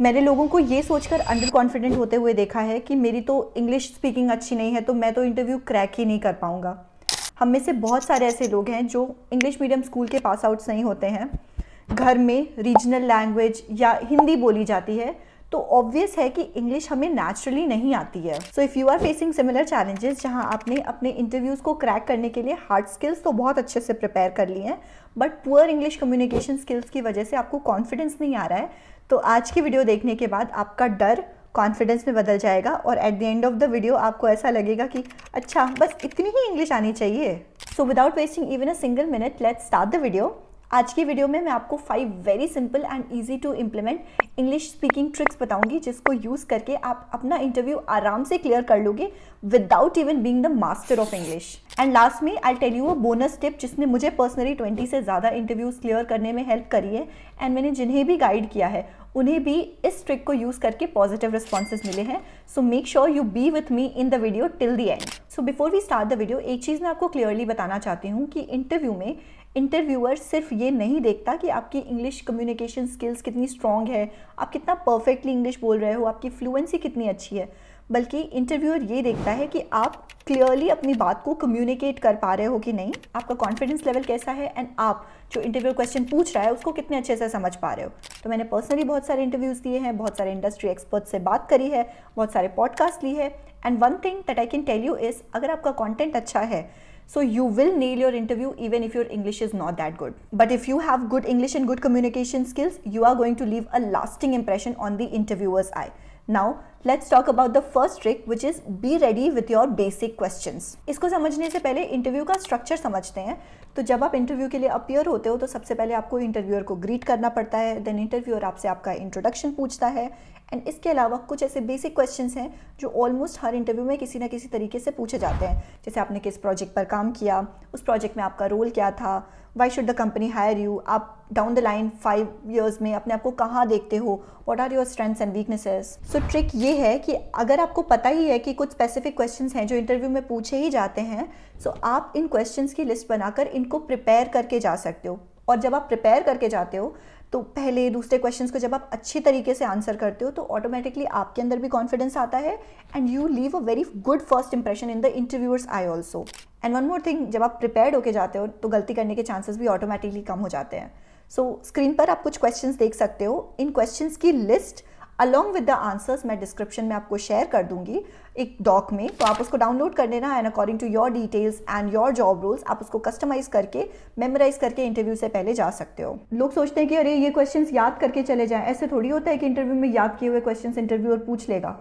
मैंने लोगों को ये सोचकर अंडर कॉन्फिडेंट होते हुए देखा है कि मेरी तो इंग्लिश स्पीकिंग अच्छी नहीं है तो मैं तो इंटरव्यू क्रैक ही नहीं कर पाऊंगा। हम में से बहुत सारे ऐसे लोग हैं जो इंग्लिश मीडियम स्कूल के पास आउट्स नहीं होते हैं, घर में रीजनल लैंग्वेज या हिंदी बोली जाती है, तो ऑब्वियस है कि इंग्लिश हमें नेचुरली नहीं आती है। So if you are facing similar challenges जहां आपने अपने इंटरव्यूज़ को क्रैक करने के लिए हार्ड स्किल्स तो बहुत अच्छे से प्रिपेयर कर लिए हैं, but poor English communication skills की वजह से आपको कॉन्फिडेंस नहीं आ रहा है, तो आज की वीडियो देखने के बाद आपका डर कॉन्फिडेंस में बदल जाएगा और at the end of the video आपको ऐसा लगेगा कि अच्छा बस इतनी ही इंग्लिश आनी चाहिए। So without wasting even a single minute let's start the video. आज की वीडियो में मैं आपको 5 very simple and easy to implement English speaking tricks बताऊंगी जिसको यूज़ करके आप अपना इंटरव्यू आराम से क्लियर कर लोगे without even being the master of English. And last में I tell you a bonus tip जिसने मुझे पर्सनली 20 से ज़्यादा इंटरव्यूज़ क्लियर करने में हेल्प करी है, एंड मैंने जिन्हें भी गाइड किया है उन्हें भी इस ट्रिक को यूज़ करके पॉजिटिव रिस्पॉन्सेज मिले हैं। So make sure you be with me in the video till the end. So before we start the video, एक चीज़ मैं आपको क्लियरली बताना चाहती हूँ कि इंटरव्यू में इंटरव्यूअर सिर्फ ये नहीं देखता कि आपकी इंग्लिश कम्युनिकेशन स्किल्स कितनी स्ट्रॉन्ग है, आप कितना परफेक्टली इंग्लिश बोल रहे हो, आपकी फ्लुएंसी कितनी अच्छी है, बल्कि इंटरव्यूअर ये देखता है कि आप क्लियरली अपनी बात को कम्युनिकेट कर पा रहे हो कि नहीं, आपका कॉन्फिडेंस लेवल कैसा है, एंड आप जो इंटरव्यू क्वेश्चन पूछ रहा है उसको कितने अच्छे से समझ पा रहे हो। तो मैंने पर्सनली बहुत सारे इंटरव्यूज़ दिए हैं, बहुत सारे इंडस्ट्री एक्सपर्ट से बात करी है, बहुत सारे पॉडकास्ट ली है, and one thing that I can tell you is अगर आपका कॉन्टेंट अच्छा है so you will nail your interview even if your English is not that good. But if you have good English and good communication skills, you are going to leave a lasting impression on the interviewer's eye. Now let's talk about the first trick, which is be ready with your basic questions. इसको समझने से पहले interview का structure समझते हैं। तो जब आप इंटरव्यू के लिए अपीयर होते हो तो सबसे पहले आपको इंटरव्यूअर को ग्रीट करना पड़ता है, देन इंटरव्यूअर आपसे आपका इंट्रोडक्शन पूछता है, एंड इसके अलावा कुछ ऐसे बेसिक क्वेश्चंस हैं जो ऑलमोस्ट हर इंटरव्यू में किसी ना किसी तरीके से पूछे जाते हैं, जैसे आपने किस प्रोजेक्ट पर काम किया, उस प्रोजेक्ट में आपका रोल क्या था, why should the company hire you, आप डाउन द लाइन 5 years में अपने आप को कहाँ देखते हो, what are your strengths and weaknesses. So trick ये है कि अगर आपको पता ही है कि कुछ स्पेसिफिक क्वेश्चंस हैं जो इंटरव्यू में पूछे ही जाते हैं, सो आप इन क्वेश्चंस की लिस्ट बनाकर इनको प्रिपेयर करके जा सकते हो। और जब आप प्रिपेयर करके जाते हो तो पहले दूसरे क्वेश्चंस को जब आप अच्छी तरीके से आंसर करते हो तो ऑटोमेटिकली आपके अंदर भी कॉन्फिडेंस आता है, and you leave a very good first impression in the interviewers I also. And one more thing, जब आप प्रिपेयर्ड होके जाते हो तो गलती करने के चांसेस भी ऑटोमेटिकली कम हो जाते हैं। सो स्क्रीन पर आप कुछ क्वेश्चंस देख सकते हो, इन क्वेश्चंस की list along with the answers मैं डिस्क्रिप्शन में आपको शेयर कर दूंगी एक डॉक में, तो आप उसको डाउनलोड कर लेना, and according to your details and your job roles आप उसको कस्टमाइज करके मेमोराइज करके इंटरव्यू से पहले जा सकते हो। लोग सोचते हैं कि अरे ये क्वेश्चंस याद करके चले जाएं, ऐसे थोड़ी होता है कि इंटरव्यू में याद किए हुए क्वेश्चंस इंटरव्यूअर पूछ लेगा।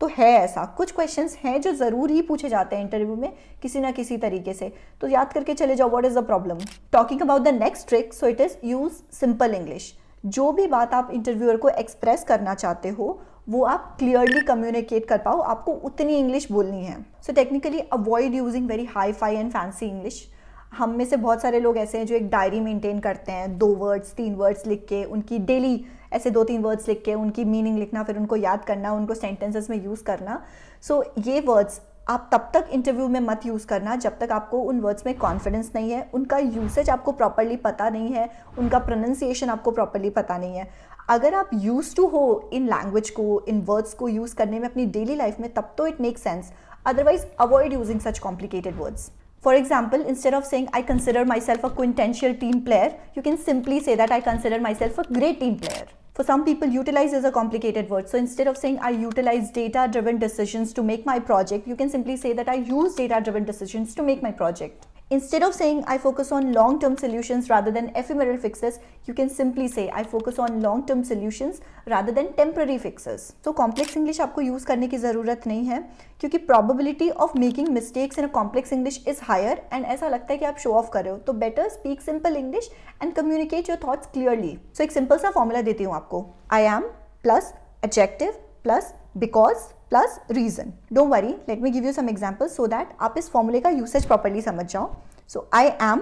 तो है ऐसा, कुछ क्वेश्चंस हैं जो ज़रूर ही पूछे जाते हैं इंटरव्यू में किसी ना किसी तरीके से, तो याद करके चले जाओ, what is the problem. Talking about the next trick, so it is use simple English. जो भी बात आप इंटरव्यूअर को एक्सप्रेस करना चाहते हो वो आप क्लियरली कम्युनिकेट कर पाओ, आपको उतनी इंग्लिश बोलनी है। So technically avoid using very hi fi and fancy English. हम में से बहुत सारे लोग ऐसे हैं जो एक डायरी मेंटेन करते हैं, 2 वर्ड्स 3 वर्ड्स लिख के, उनकी डेली ऐसे 2-3 वर्ड्स लिख के उनकी मीनिंग लिखना, फिर उनको याद करना, उनको सेंटेंसेस में यूज़ करना। सो ये वर्ड्स आप तब तक इंटरव्यू में मत यूज़ करना जब तक आपको उन वर्ड्स में कॉन्फिडेंस नहीं है, उनका यूसेज आपको प्रॉपर्ली पता नहीं है, उनका प्रोनाउंसिएशन आपको प्रॉपर्ली पता नहीं है। अगर आप यूज टू हो इन लैंग्वेज को, इन वर्ड्स को यूज़ करने में अपनी डेली लाइफ में, तब तो it make sense, otherwise avoid using such complicated words. For example, instead of saying I consider myself a quintessential team player, you can simply say that I consider myself a great team player. For some people, utilize is a complicated word. So instead of saying I utilize data-driven decisions to make my project, you can simply say that I use data-driven decisions to make my project. Instead of saying I focus on long-term solutions rather than ephemeral fixes, you can simply say I focus on long-term solutions rather than temporary fixes. So complex English आपको use करने की ज़रूरत नहीं है क्योंकि probability of making mistakes in a complex English is higher, and ऐसा लगता है कि आप show off कर रहे हो, तो better speak simple English and communicate your thoughts clearly. So एक simple सा formula देती हूँ आपको, I am plus adjective plus because plus reason. Don't worry, let me give you some examples so that आप इस फॉर्मूले का यूसेज प्रॉपर्ली समझ जाओ। So I am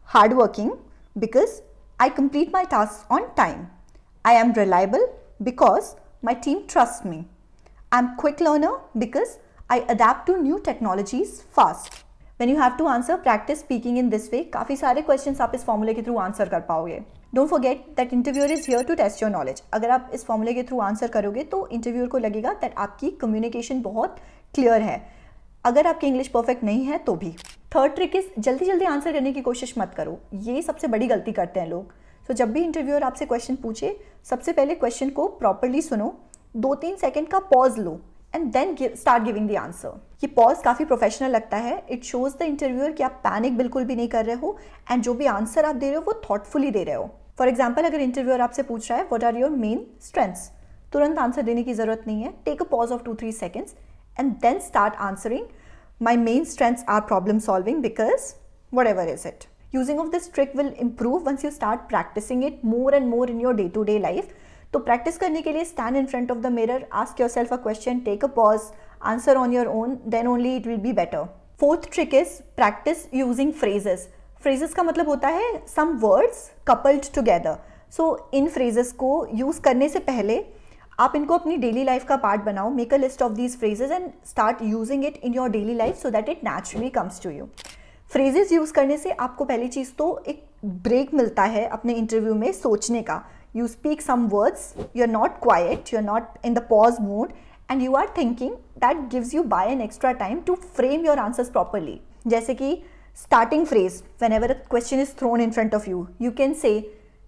hard working because I complete my task on time. I am reliable because my team trust me. I am quick learner because I adapt to new technologies fast. When you have to answer, practice speaking in this way. काफ़ी सारे questions आप इस फॉर्मूले के through answer कर पाओगे। Don't forget that interviewer is here to test your knowledge. अगर आप इस फॉर्मूले के थ्रू आंसर करोगे तो इंटरव्यूअर को लगेगा दैट आपकी कम्युनिकेशन बहुत क्लियर है, अगर आपकी इंग्लिश परफेक्ट नहीं है तो भी। थर्ड ट्रिक इज जल्दी जल्दी आंसर करने की कोशिश मत करो, ये सबसे बड़ी गलती करते हैं लोग। सो जब भी इंटरव्यूअर आपसे क्वेश्चन पूछे, सबसे पहले क्वेश्चन को प्रॉपरली सुनो, 2-3 सेकंड का पॉज लो and then start giving the answer. ये पॉज काफ़ी प्रोफेशनल लगता है, इट शोज द इंटरव्यूअर कि आप पैनिक बिल्कुल भी नहीं कर रहे हो एंड जो भी आंसर आप दे रहे हो वो थॉटफुली दे रहे हो। फॉर एग्जाम्पल, अगर इंटरव्यूअर आपसे पूछ रहा है what are your main strengths, तुरंत आंसर देने की जरूरत नहीं है, take a pause of 2-3 seconds and then start answering. My main strengths are problem solving because whatever is it. Using of this trick will improve once you start practicing it more and more in your day-to-day life. तो practice करने के लिए stand in front of the mirror, ask yourself a question, take a pause, answer on your own, then only it will be better. Fourth trick is practice using phrases. Phrases का मतलब होता है some words coupled together. So इन phrases को use करने से पहले आप इनको अपनी डेली लाइफ का पार्ट बनाओ, make a list of these phrases and start using it in your daily life so that it naturally comes to you. Phrases use करने से आपको पहली चीज़ तो एक ब्रेक मिलता है अपने इंटरव्यू में सोचने का। You speak some words, you are not quite, you are not in the pause mode and you are thinking, that gives you by an extra time to frame your answers properly. जैसे कि starting phrase, whenever a question is thrown in front of you, you can say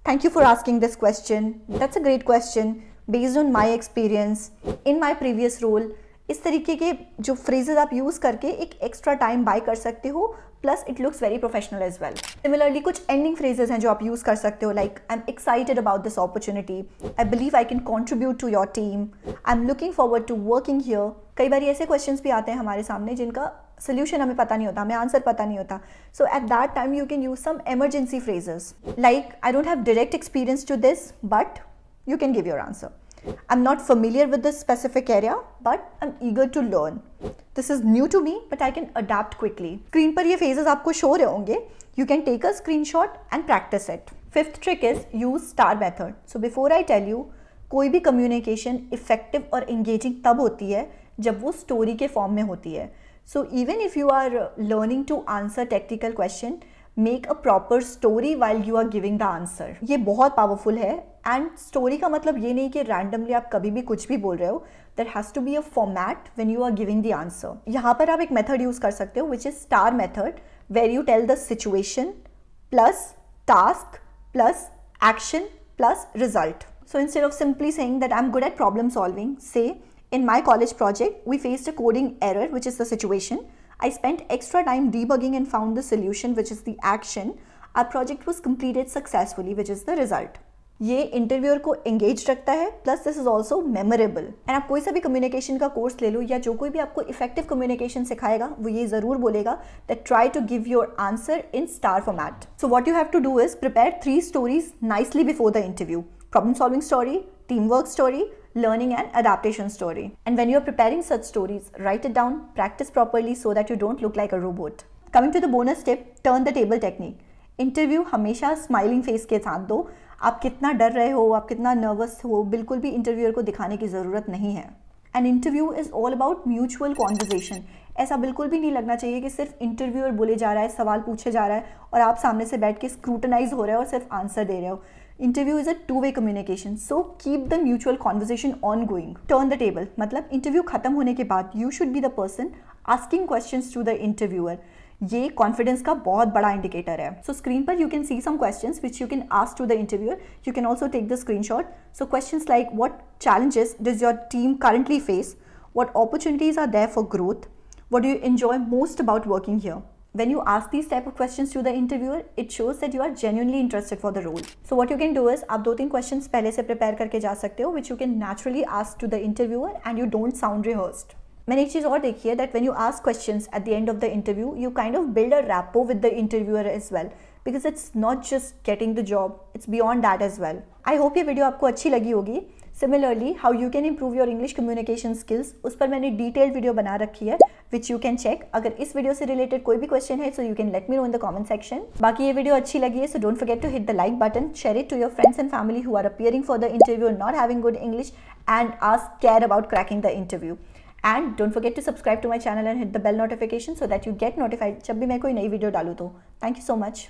thank you for asking this question, that's a great question, based on my experience in my previous role. इस तरीके के जो phrases आप use करके एक extra time bye कर सकते हो, plus it looks very professional as well. Similarly कुछ एंडिंग फ्रेजेस हैं जो आप यूज़ कर सकते हो, like I am excited about this opportunity, I believe I can contribute to your team, I am looking forward to working here. कई बार ऐसे क्वेश्चंस भी आते हैं हमारे सामने जिनका सोल्यूशन हमें पता नहीं होता, हमें आंसर पता नहीं होता। So at that time you can use some emergency phrases like I don't have direct experience to this, but you can give your answer. I'm not familiar with this specific area, but I'm eager to learn. This is new to me, but I can adapt quickly. Screen पर ये phases आपको show रहे होंगे. You can take a screenshot and practice it. Fifth trick is use STAR method. So before I tell you, कोई भी communication effective और engaging तब होती है जब वो story के form में होती है. So even if you are learning to answer technical question, make a proper story while you are giving the answer. ये बहुत powerful है. And story का मतलब ये नहीं कि randomly आप कभी भी कुछ भी बोल रहे हो. There has to be a format when you are giving the answer. यहाँ पर आप एक method use कर सकते हो which is STAR method, where you tell the situation plus task plus action plus result. So instead of simply saying that I'm good at problem solving, say in my college project we faced a coding error, which is the situation. I spent extra time debugging and found the solution, which is the action. Our project was completed successfully, which is the result. ये interviewer को engage रखता है, plus this is also memorable. And आप कोई सा भी communication का course ले लो या जो कोई भी आपको इफेक्टिव कम्युनिकेशन सिखाएगा वो ये जरूर बोलेगा that try to give your answer in STAR format. So what you have to do is prepare 3 stories nicely before the interview. Problem solving story, teamwork story, learning and adaptation story. And when you are preparing such stories, write it down, practice properly so that you don't look like a robot. Coming to the bonus tip, turn the table technique. Interview हमेशा smiling face के साथ दो. आप कितना डर रहे हो, आप कितना नर्वस हो, बिल्कुल भी इंटरव्यूअर को दिखाने की ज़रूरत नहीं है. An interview is all about mutual conversation. ऐसा बिल्कुल भी नहीं लगना चाहिए कि सिर्फ इंटरव्यूअर बोले जा रहा है, सवाल पूछे जा रहा है और आप सामने से बैठ के स्क्रूटनाइज हो रहे हो और सिर्फ आंसर दे रहे हो. Interview is a 2-way communication, so keep the mutual conversation on going. Turn the table मतलब इंटरव्यू खत्म होने के बाद you should be the person asking questions to the interviewer. ये कॉन्फिडेंस का बहुत बड़ा इंडिकेटर है. सो स्क्रीन पर you can see some questions which you can ask to the interviewer. You can also take the screenshot. So questions like what challenges does your team currently face, what opportunities are there for growth, what do you enjoy most about working here. When you ask these type of questions to the interviewer, it shows that you are genuinely interested for the role. So what you can do is आप 2-3 questions पहले से prepare करके जा सकते हो which you can naturally ask to the interviewer and you don't sound rehearsed. मैंने एक चीज़ और देखी है that when you ask questions at the end of the interview, you kind of build a rapport with the interviewer as well, because it's not just getting the job, it's beyond that as well. I hope ये video आपको अच्छी लगी होगी. Similarly, how you can improve your English communication skills, उस पर मैंने detailed video बना रखी है which you can check. अगर इस वीडियो से related कोई भी question है so you can let me know in the comment section. बाकी ये वीडियो अच्छी लगी है so don't forget to hit the like button, share it to your friends and family who are appearing for the interview and not having good English and care about cracking the interview. And don't forget to subscribe to my channel and hit the bell notification so that you get notified जब भी मैं कोई नई video डालूँ तो. Thank you so much.